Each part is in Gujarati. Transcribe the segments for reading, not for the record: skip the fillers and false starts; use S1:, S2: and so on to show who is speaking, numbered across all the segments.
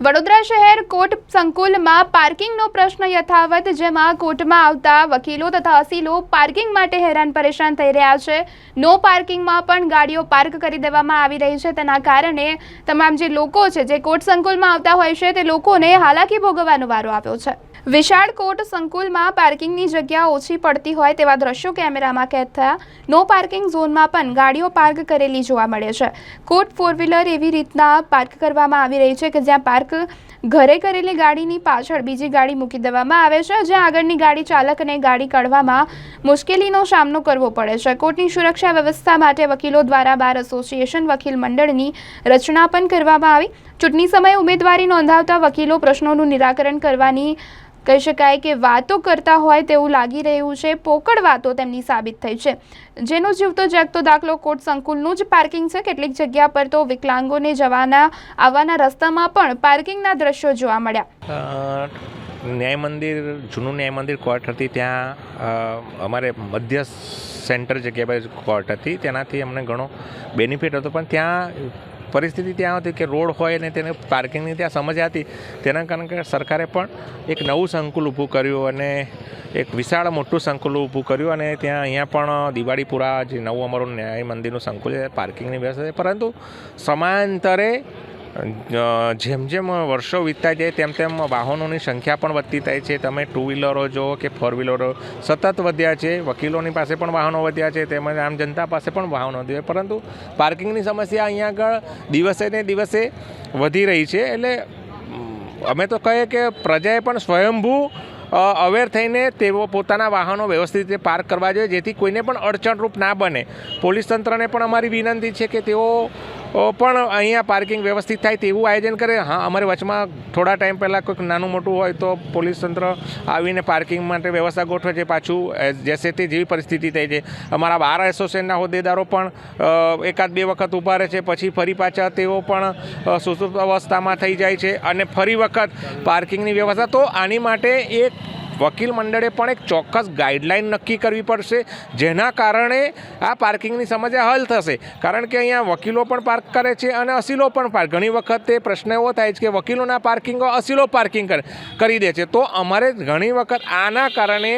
S1: વડોદરા શહેર કોર્ટ સંકુલમાં પાર્કિંગનો પ્રશ્ન યથાવત, જેમાં કોર્ટમાં આવતા વકીલો તથા અસીલો પાર્કિંગ માટે હેરાન પરેશાન થઈ રહ્યા છે। નો પાર્કિંગમાં પણ ગાડીઓ પાર્ક કરી દેવામાં આવી રહી છે। તેના કારણે તમામ જે લોકો છે જે કોર્ટ સંકુલમાં આવતા હોય છે તે લોકોને હાલાકી ભોગવવાનો વારો આવ્યો છે। વિશાળ કોર્ટ સંકુલમાં પાર્કિંગની જગ્યા ઓછી પડતી હોય તેવા દ્રશ્યો કેમેરામાં કેદ થયા। નો પાર્કિંગ ઝોનમાં પણ ગાડીઓ પાર્ક કરેલી જોવા મળે છે। કોર્ટ ફોર વ્હીલર એવી રીતના પાર્ક કરવામાં આવી રહી છે કે જ્યાં પાર્ક ઘરે કરેલી ગાડીની પાછળ બીજી ગાડી મૂકી દેવામાં આવે છે, જ્યાં આગળની ગાડી ચાલકને ગાડી કાઢવામાં મુશ્કેલીનો સામનો કરવો પડે છે। કોર્ટની સુરક્ષા વ્યવસ્થા માટે વકીલો દ્વારા બાર એસોસિએશન વકીલ મંડળની રચના પણ કરવામાં આવી। ચૂંટણી સમયે ઉમેદવારી નોંધાવતા વકીલો પ્રશ્નોનું નિરાકરણ કરવાની કહી શકાય કે વાતો કરતા હોય તેવું લાગી રહ્યું છે। પોકળ વાતો તેમની સાબિત થઈ છે, જેનો જીવતો જાગતો દાખલો કોર્ટ સંકુલનું જ પાર્કિંગ છે। કેટલીક જગ્યા પર તો વિકલાંગોને જવાના આવવાના રસ્તામાં પણ પાર્કિંગના દ્રશ્યો જોવા મળ્યા।
S2: ન્યાય મંદિર, જૂનું ન્યાય મંદિર કોર્ટ હતી, ત્યાં અમારે મધ્ય સેન્ટર જગ્યા પર કોર્ટ હતી, તેનાથી અમને ઘણો બેનિફિટ હતો। પણ ત્યાં પરિસ્થિતિ ત્યાં હતી કે રોડ હોય ને તેને પાર્કિંગની ત્યાં સમસ્યા હતી। તેના કારણે સરકારે પણ એક નવું સંકુલ ઊભું કર્યું અને એક વિશાળ મોટું સંકુલ ઊભું કર્યું અને ત્યાં અહીંયા પણ દિવાળીપુરા જે નવું અમારું ન્યાય મંદિરનું સંકુલ છે, પાર્કિંગની વ્યવસ્થા છે। પરંતુ સમયાંતરે જેમ જેમ વર્ષો વીતતા જાય તેમ તેમ વાહનોની સંખ્યા પણ વધતી થાય છે। તમે ટુ વ્હીલરો જો કે ફોર વ્હીલરો સતત વધ્યા છે, વકીલોની પાસે પણ વાહનો વધ્યા છે, તેમજ આમ જનતા પાસે પણ વાહનો વધ્યા, પરંતુ પાર્કિંગની સમસ્યા અહીંયા આગળ દિવસે ને દિવસે વધી રહી છે। એટલે અમે તો કહીએ કે પ્રજાએ પણ સ્વયંભૂ અવેર થઈને તેઓ પોતાના વાહનો વ્યવસ્થિત રીતે પાર્ક કરવા જોઈએ, જેથી કોઈને પણ અડચણરૂપ ના બને। પોલીસ તંત્રને પણ અમારી વિનંતી છે કે તેઓ પણ અહીંયા પાર્કિંગ વ્યવસ્થિત થાય તેવું આયોજન કરે। હા, અમારે વચમાં થોડા ટાઈમ પહેલાં કોઈક નાનું મોટું હોય તો પોલીસ તંત્ર આવીને પાર્કિંગ માટે વ્યવસ્થા ગોઠવે છે, પાછું જેસે તે જેવી પરિસ્થિતિ થઈ છે। અમારા બાર એસોસિએશનના હોદ્દેદારો પણ એકાદ બે વખત ઊભા રહે છે, પછી ફરી પાછા તેઓ પણ સુસુપ્ત અવસ્થામાં થઈ જાય છે અને ફરી વખત પાર્કિંગની વ્યવસ્થા। તો આની માટે એક વકીલ મંડળે પણ એક ચોક્કસ ગાઈડલાઈન નક્કી કરવી પડશે, જેના કારણે આ પાર્કિંગની સમસ્યા હલ થશે। કારણ કે અહીંયા વકીલો પણ પાર્ક કરે છે અને અસીલો પણ પાર્ક, ઘણી વખત એ પ્રશ્ન એવો થાય છે કે વકીલોના પાર્કિંગો અસીલો પાર્કિંગ કરી દે છે। તો અમારે ઘણી વખત આના કારણે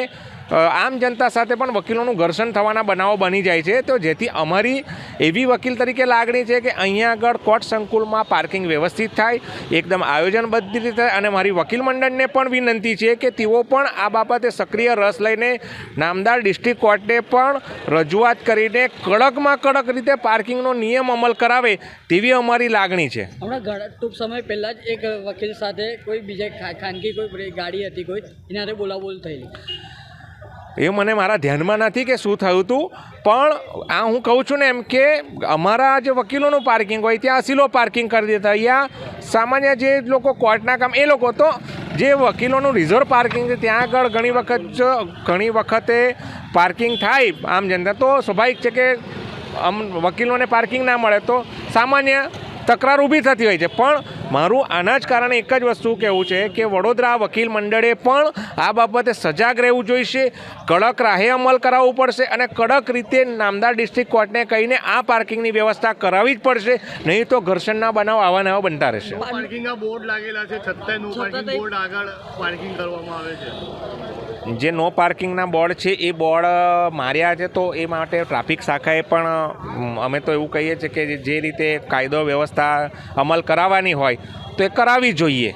S2: આમ જનતા સાથે પણ વકીલોનું ઘર્ષણ થવાના બનાવો બની જાય છે। તો જેથી અમારી એવી વકીલ તરીકે લાગણી છે કે અહીંયા આગળ કોર્ટ સંકુલમાં પાર્કિંગ વ્યવસ્થિત થાય, એકદમ આયોજનબદ્ધ રીતે થાય। અને મારી વકીલ મંડળને પણ વિનંતી છે કે તેઓ પણ આ બાબતે સક્રિય રસ લઈને નામદાર ડિસ્ટ્રિક્ટ કોર્ટને પણ રજૂઆત કરીને કડકમાં કડક રીતે પાર્કિંગનો નિયમ અમલ કરાવે તેવી અમારી લાગણી છે।
S3: હમણાં ટૂંક સમય પહેલાં જ એક વકીલ સાથે કોઈ બીજા ખાનગી કોઈ ગાડી હતી, કોઈ એના બોલાબોલ થયેલી,
S2: એ મને મારા ધ્યાનમાં નથી કે શું થયું હતું, પણ આ હું કહું છું ને એમ કે અમારા જે વકીલોનું પાર્કિંગ હોય ત્યાં અસીલો પાર્કિંગ કરી દેતા। અહીંયા સામાન્ય જે લોકો કોર્ટના કામ એ લોકો, તો જે વકીલોનું રિઝર્વ પાર્કિંગ છે ત્યાં આગળ ઘણી વખતે પાર્કિંગ થાય આમ જનતા, તો સ્વાભાવિક છે કે વકીલોને પાર્કિંગ ના મળે તો સામાન્ય તકરાર ઊભી થતી હોય છે। પણ મારું આના જ કારણે એક જ વસ્તુ કહેવું છે કે વડોદરા વકીલ મંડળે પણ આ બાબતે સજાગ રહેવું જોઈશે, કડક રાહે અમલ કરાવવું પડશે અને કડક રીતે નામદાર ડિસ્ટ્રિક્ટ કોર્ટને કહીને આ પાર્કિંગની વ્યવસ્થા કરાવવી જ પડશે, નહીં તો ઘર્ષણના બનાવ આવા નવા બનતા રહેશે।
S4: પાર્કિંગના બોર્ડ લાગેલા છે, છતાંય નો પાર્કિંગ બોર્ડ આગળ પાર્કિંગ કરવામાં આવે છે।
S2: જે નો પાર્કિંગના બોર્ડ છે એ બોર્ડ માર્યા છે, તો એ માટે ટ્રાફિક શાખાએ પણ અમે તો એવું કહીએ છીએ કે જે રીતે કાયદો વ્યવસ્થા અમલ કરાવવાની હોય તો એ કરાવવી જોઈએ।